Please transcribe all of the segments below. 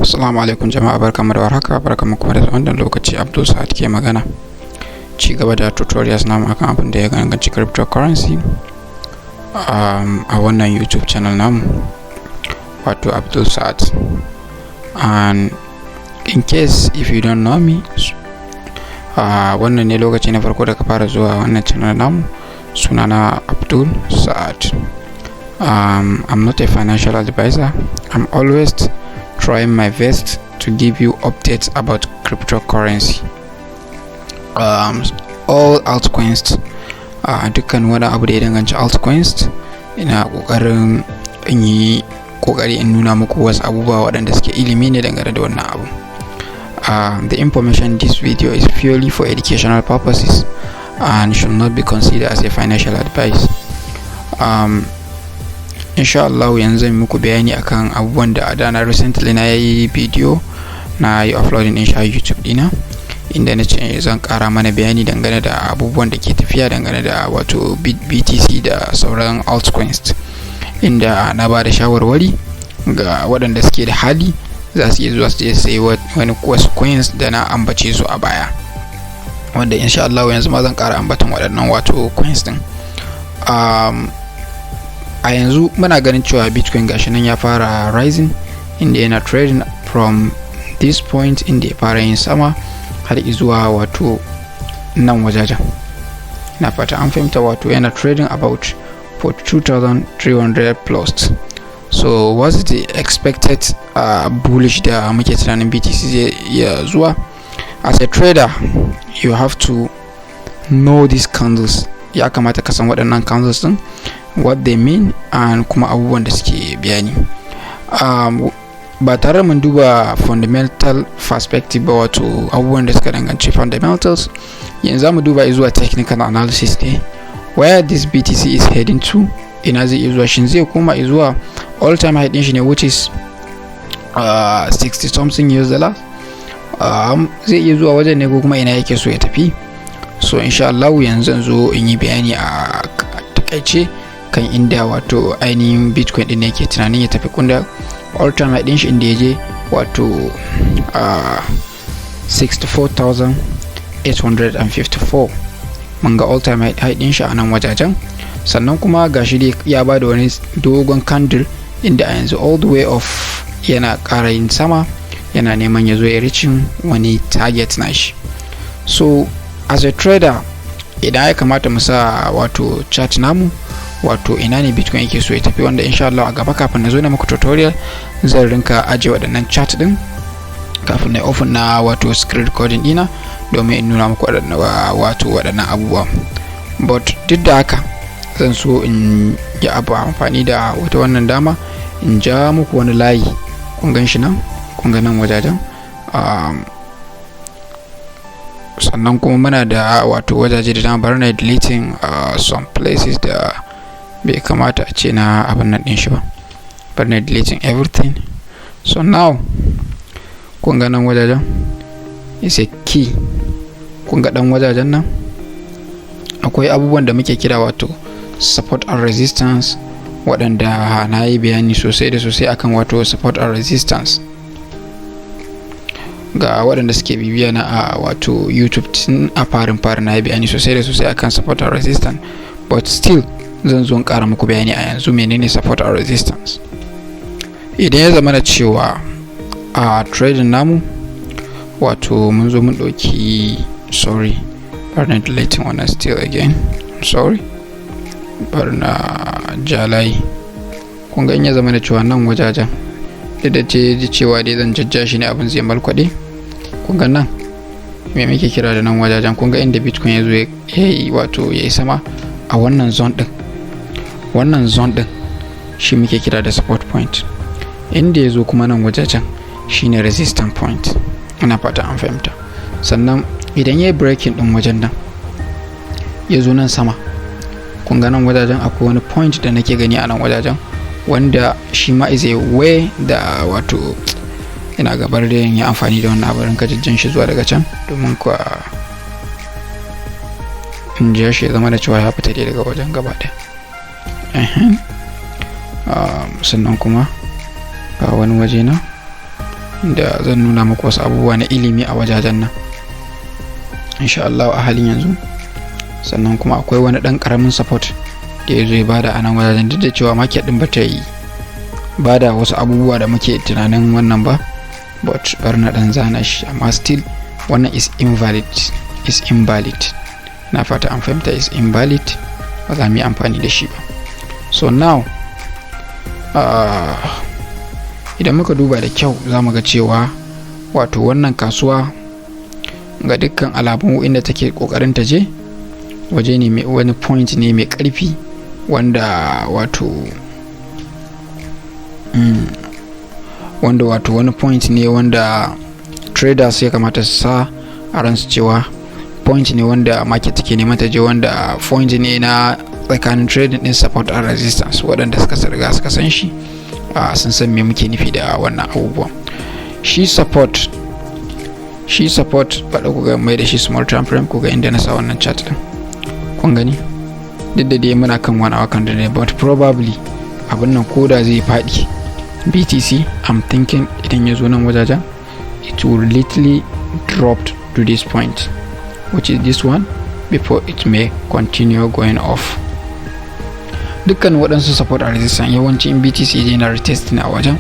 Assalamu alaikum jama'a, barkamu da warhaka, barkamu kuma da wannan lokaci. Abdul Sa'ad ke magana, ci gaba da tutorials namu akan abin da ya ganganci cryptocurrency a wannan YouTube channel namu, wato Abdul Sa'ad. And in case if you don't know me, wannan ne lokaci na farko da ka fara zuwa wannan channel namu, sunana Abdul Sa'ad. I'm not a financial advisor. I'm always trying my best to give you updates about cryptocurrency, all altcoins, dukkan wani abu da ya danganci altcoins. Ina kokarin in nuna muku wasu abubuwa waɗanda suke ilimi ne dangane da wannan abu. The information in this video is purely for educational purposes and should not be considered as a financial advice. Insha Allah yanzu zan muku bayani akan abubuwan da dana recently na yi video na yi uploading din shi YouTube dina, inda na ce zan kara mana bayani dangane da abubuwan da ke tafiya dangane da wato BTC da sauran altcoins, inda na ba da shawarwari ga waɗanda suke da hali za su iya zuwa su sayi wasu coins da na ambace su a baya, wanda insha Allah yanzu ma zan kara ambatan waɗannan wato coins din. A yanzu muna ganin cewa Bitcoin gashi nan ya fara rising, inda yana trading from this point, inda ya fara yin sama har zuwa wato nan wajajen. Na fata an fahimta, wato yana trading about 42,300 plus. So what's the expected bullish da muke tunanin BTC zai iya zuwa? As a trader, you have to know these candles. Ya kamata ka san waɗannan candles din, what they mean, and kuma abubuwan da suke bayani. Ba tare mun duba fundamental perspective ba, wato abubuwan da suka danganci fundamentals, yanzu mu duba zuwa technical analysis ne, where this BTC is heading to. Ina zai zuwa, shin zai koma zuwa all time high din shi ne, which is 60 something US dollars? Zai iya zuwa wajen ne ko kuma ina yake so ya tafi? So insha Allah yanzu zan zo in yi bayani a takaice kan inda wato ainihin Bitcoin din yake tunanin ya tafi, kunda all time high din shi inda yaje wato 64,854. mun ga all time high din shi a nan wajajen. Sannan kuma gashi dai ya bada wani dogon candle inda a yanzu all the way off yana ƙara yin sama, yana neman ya zo ya reaching wani target nashi. So as a trader, idan ya kamata mu sa wato chart namu, wato ina ne Bitcoin yake so ya tafi, wanda insha Allah a gaba kafin na zo na muku tutorial zan rinka aje waɗannan chart din kafin na open na wato screen recording dina domin in nuna muku waɗannan abubuwa. But duk da haka zan so in yi amfani da wata wannan dama in ja muku wani layi. Kun gan shi nan, kun ga nan wajajen. Sannan kuma muna da wato wajaje da dama. Bari na deleting some places da bai kamata a ce na abin nan din shi ba. Bari na deleting everything. So now kun ga nan wajajen is a key. Kun ga dan wajajen nan akwai abubuwan da muke kira wato support and resistance, waɗanda na yi bayani sosai da sosai akan wato support and resistance ga waɗanda suke bibiya na a wato YouTube tun a farin na yi bayani sosai da sosai akan support and resistance, but still zan zo in ƙara muku bayani a yanzu menene support and resistance. Idan ya zama da cewa a trading namu wato mun zo mun ɗauki, sorry, bari na deleting wannan still again, sorry, bari na jalai. Kun ga in ya zama da cewa nan wajajen da cewa dai zan jajja shi ne abin zai malkwade. Kun ga nan me muke kira da nan wajajen, kun ga inda Bitcoin ya zo ya yi wato ya yi sama a wannan zone din. Wannan zone din shi muke kira da support point, inda ya zo kuma nan wajajen shine resistance point. Ina fata an fahimta. Sannan idan ya yi breaking din wajen nan ya zo nan sama, kun ga nan wajajen akwai wani point da nake gani a nan wajajen, wanda shi ma is a way da wato ina gabar da yin amfani da wannan abarin ka jijjin shi zuwa daga can domin kwa in ji shi zama da cewa ya fita daga wajen gaba ɗaya. Sannan kuma ga wani waje na da zan nuna muku wasu abubuwa na ilimi a wajajen nan insha Allah a halin yanzu. Sannan kuma akwai wani dan karamin support da ya zo ya bada a nan wajajen, duk da cewa market din bata yi bada wasu abubuwa da muke tunanin wannan ba, but bar na dan zana shi, amma still wannan is invalid na fata an fahimta, is invalid, ba za mu yi amfani da shi ba. So now idan muka duba da kyau za mu ga cewa wato wannan kasuwa ga dukkan alamu inda take kokarin ta je waje ne mai wani point ne mai karfi wanda wato wani point ne wanda traders ya kamata su sa a ransu cewa point ne wanda market take neman ta je, wanda point ne na tsakanin trading din support and resistance. Waɗanda suka riga suka san shi sun san me muke nufi da wannan abubuwan. Shi support ba da ku ga mai da shi small time frame, ku ga inda na sa wannan chart din, kun gani duk da dai muna kan 1 hour candle ne, but probably abin nan koda zai faɗi BTC, I'm thinking idan ya zo nan wajajen it will literally drop to this point, which is this one, before it may continue going off. Dukkan waɗansu support and resistance yawanci in BTC yana retesting a wajen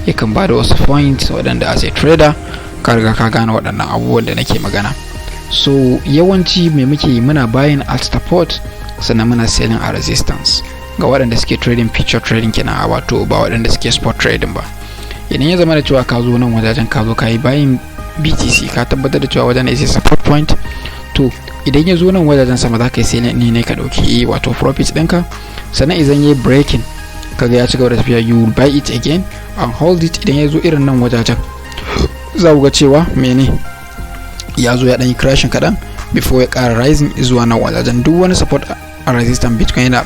yakan ba da wasu points waɗanda as a trader ka riga ka gane waɗannan abubuwan da nake magana. So yawanci me muke yi, muna buying at support sannan muna selling a resistance ga waɗanda suke trading future trading kenan, wato ba waɗanda suke spot trading ba. Idan ya zama da cewa ka zo nan wajajen ka zo ka yi buying BTC ka tabbatar da cewa wajen is a support point, to idan ya zo nan wajajen sama za ka yi selling ne ka ɗauki wato profit ɗinka. Sannan idan ya yi breaking kaga ya ci gaba da tafiya, you will buy it again and hold it. Idan ya zo irin nan wajajen za ku ga cewa mene ya zo ya ɗan yi crashing kaɗan before ya ƙara rising zuwa nan wajajen. Duk wani support a resistance Bitcoin yana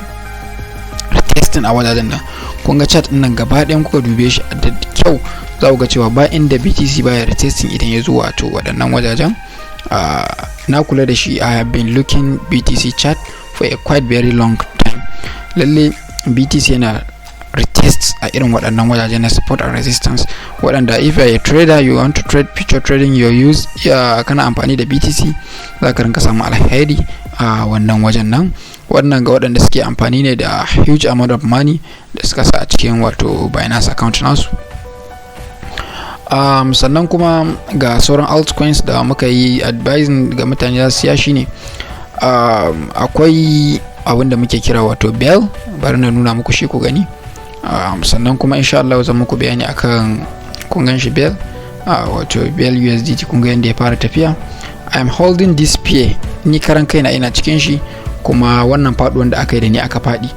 retesting a wajajen nan. Kun ga chart ɗin nan gaba ɗayan kuka dube shi da kyau za ku ga cewa ba inda BTC baya retesting idan ya zo wato waɗannan wajajen. Na kula da shi, I have been looking BTC chart for a quite very long time. Lalle BTC yana retest a irin waɗannan wajajen na support and resistance, waɗanda if you are a trader you want to trade future trading you use kana amfani da BTC za ka rinka samu alheri a wannan wajen nan. Wannan ga waɗanda suke amfani ne da huge amount of money da suka sa a cikin wato Binance account nasu. Sannan kuma ga sauran altcoins da muka yi advising ga mutane za su siya shine akwai abin da muke kira wato bell, bari na nuna muku shi ku gani. Sannan kuma insha Allah zan muku bayani akan kun gan shi bell, wato bell USDT, kun ga yadda ya fara tafiya. I am holding this pair, ni karan kaina ina cikin shi, kuma wannan faduwan da aka yi da ni aka fadi.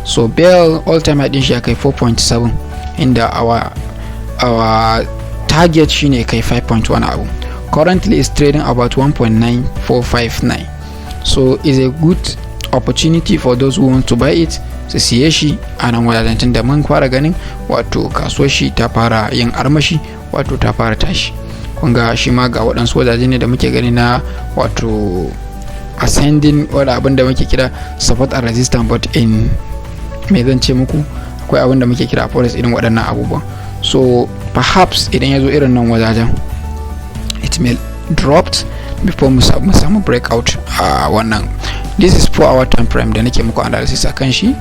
So bell all time high din shi akai 4.7, inda our target shine kai 5.1 abu. Currently is trading about 1.9459, so is a good opportunity for those who want to buy it su siye shi a nan wajajen da mun fara ganin wato kasuwar shi ta fara yin armashi, wato ta fara tashi. Kun ga shi ma ga waɗansu wajaje ne da muke gani na wato ascending, wanda abin da muke kira support and resistance, but in me zan ce muku akwai abin da muke kira forest irin waɗannan abubuwan. So perhaps idan ya zo irin nan wajajen it may dropped before mu samu breakout a wannan. This is 4 hour time frame da nake muku analysis akan shi.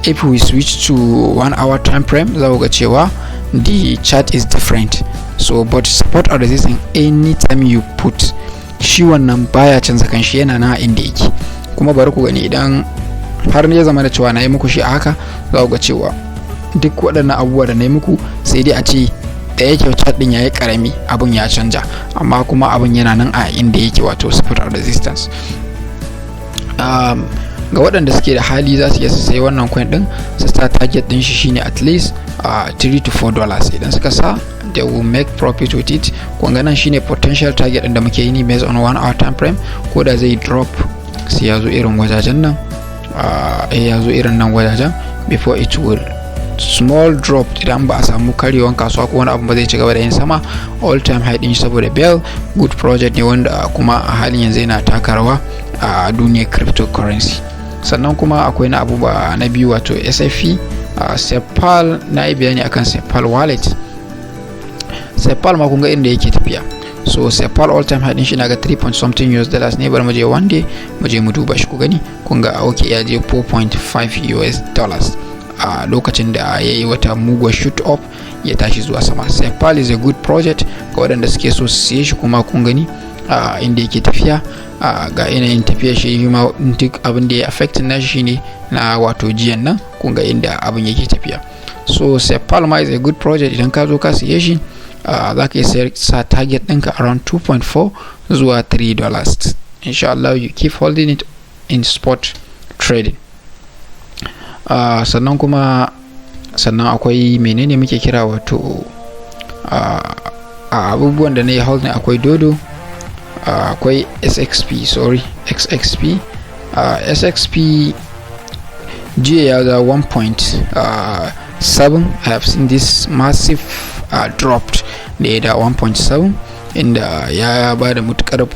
If we switch to 1 hour time frame za ku ga cewa the chart is different. So but support or resistance anytime you put shi wannan baya canza kan shi, yana na inda yake. Kuma bari ku gani idan har ne ya zama da cewa na yi muku shi a haka za ku ga cewa duk waɗannan abubuwa da na yi muku sai dai a ce da yake chart din yayi karami abun ya canja, amma kuma abun yana nan a inda yake wato support or resistance. Ga waɗanda suke da hali za su iya su sayi wannan coin din, su sa target din shi shine at least $3 to $4. Idan suka sa they will make profit with it. Kun ga nan shine potential target din da muke yi based on 1 hour time frame. Ko da zai drop sai ya zo irin wajajen nan, ya zo irin nan wajajen before it will small drop. Idan ba a samu karyewan kasuwa ko wani abu ba zai ci gaba da yin sama all time high din shi, saboda bell good project ne wanda kuma a halin yanzu yana taka rawa a duniyar cryptocurrency. Sannan kuma akwai na abubuwa na biyu wato SFP, SEPAL, na yi bayani akan SEPAL wallet. SEPAL ma kun ga inda yake tafiya. So SEPAL all time high din shi na ga 3 point something US dollars ne. Bari mu je one day mu je mu duba shi ku gani. Kun ga okay ya je 4.5 US dollars a lokacin da yayi wata muguwar shoot up ya tashi zuwa sama. SEPAL is a good project ga waɗanda suke so su siye shi, kuma kun gani inda yake tafiya. Ga yanayin tafiya shi ma duk abin da ya affect na shi ne na wato jiyan nan, kun ga inda abin yake tafiya. So SEPAL ma is a good project. Idan ka zo ka siye shi za ka iya sa target ɗinka around 2.4 zuwa 3 dollars. Inshallah you keep holding it in spot trading. Sannan akwai menene muke kira wato abubuwan da na yi holding, akwai dodo, akwai XXP jiya ya za 1.7. I have seen this massive dropped da ya da 1.7, inda ya ba da mutukar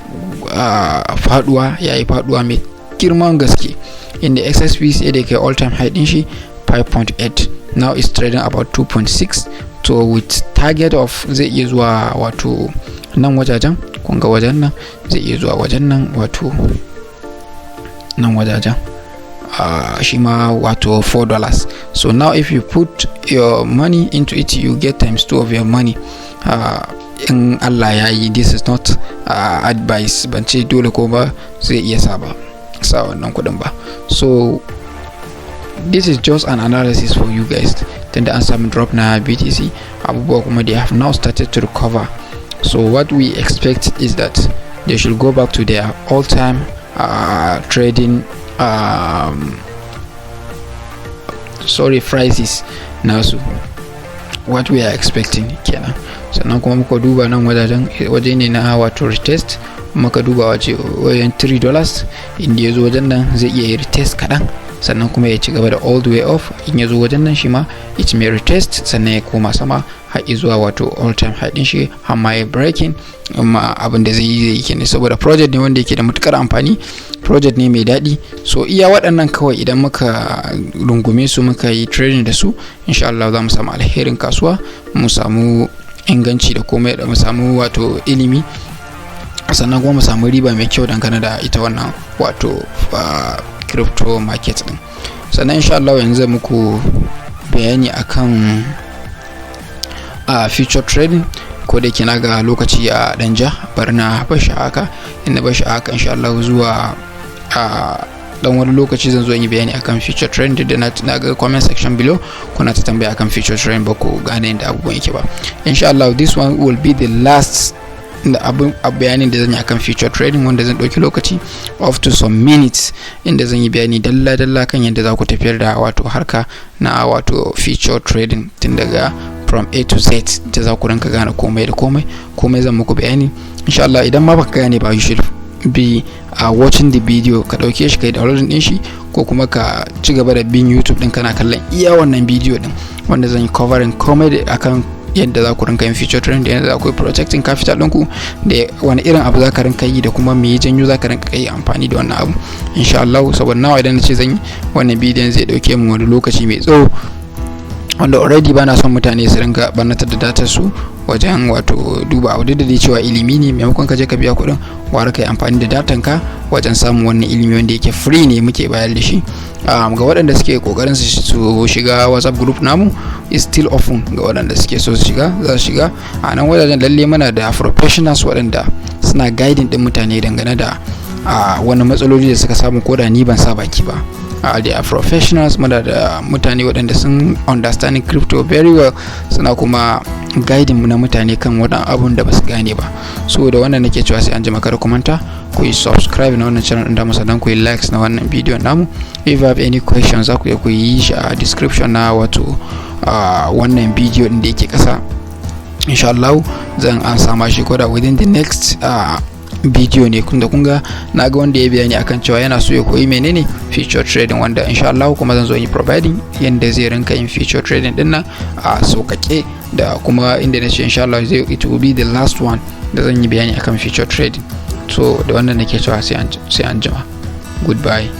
faduwa, ya yi faduwa mai girman gaske, inda XXP sai da kai all time high din shi 5.8, now it's trading about 2.6. so with target of zai iya zuwa wato nan wajajen, kun ga wajen nan zai iya zuwa wajen nan wato nan wajajen shi ma wato 4 dollars. So now if you put your money into it, you get ×2 of your money. In Allah ya yi, this is not advice, ban ce dole ko ba zai iya sa wannan kudin ba. So this is just an analysis for you guys. Then the answer drop na BTC Abubuwa kuma they have now started to recover. So what we expect is that they should go back to their all-time trading prices now. So what we are expecting kenan. Sannan kuma muka duba nan waje ne na wato retest, muka duba wajen 3 dollars, inda yazo wajen nan zai iya retest kadan, sannan kuma ya ci gaba da all the way off. In yazo wajen nan shi ma it may retest, sannan ya koma sama har zuwa wato all time high din shi, har ma ya breaking. Amma abin da zai yi kenan, saboda project ne wanda yake da matukar amfani, project ne mai daɗi. So iya waɗannan kawai idan muka rungume su muka yi trading da su, insha Allah za mu samu alherin kasuwa, mu samu inganci da komai, da mu samu wato ilimi, sannan kuma mu samu riba mai kyau dangane da ita wannan wato crypto market din. Sannan insha Allah yanzu muku bayani akan future trading, ko da kina ga lokaci a danja, barna bashi haka, inda bashi haka insha Allah zuwa dan wani lokaci zan zo yi bayani akan future trend. Da na ga comment section below kuna ta tambaya akan future trend, ba ku gane inda abubuwan yake ba. Insha Allah this one will be the last bayanin da zan yi akan future trading, wanda zan dauki lokaci up to some minutes, inda zan yi bayani dalla kan yadda za ku tafiyar da wato harka na wato future trading tun daga from A to Z, da za ku ranka gane komai da komai zan muku bayani insha Allah. Idan ma baka gane ba, you should be watching the video, ka dauke shi kai downloading din shi, ko kuma ka ci gaba da bin YouTube din kana kallon iya wannan video din, wanda zan yi covering komai akan yadda za ku rinka yin future trend, yadda za ku yi protecting capital ɗinku, da wani irin abu za ka rinka yi, da kuma me ya janyo za ka rinka yi amfani da wannan abu insha Allah. Saboda nawa idan na ce zan yi wannan bidiyon zai dauke mu wani lokaci mai tsawo, wanda already bana son mutane su ringa barnatar da datar su wajen wato duba abu da cewa ilimi ne, maimakon ka je ka biya kuɗin, wara kai amfani da datan ka wajen samun wannan ilimi wanda yake free ne muke bayar da shi. Ga waɗanda suke kokarin su shiga WhatsApp group namu is still open, ga waɗanda suke so su shiga za su shiga. A nan wajen lalle muna da professionals waɗanda suna guiding din mutane dangane da wani matsaloli da suka samu, ko da ni ban sa baki ba. They are professionals, muna da mutane waɗanda sun understanding crypto very well, suna kuma guiding na mutane kan waɗannan abun da basu gane ba. So da wannan nake cewa sai an jima, kada ku manta ku yi subscribe na wannan channel din da musa, dan ku yi likes na wannan bidiyon namu. If you have any questions za ku yi shi a description na wato wannan bidiyo din da yake kasa. Insha Allah zan ansa mashi koda within the next bidiyo ne, kun ga na ga wanda ya bayani akan cewa yana so ya koyi menene future trading, wanda insha Allah kuma zan zo yi providing yanda zai rinka yin future trading din nan a sauƙaƙe, da kuma inda na ce insha Allah it will be the last one da zan yi bayani akan future trading. So da wannan nake cewa sai an jima. Goodbye.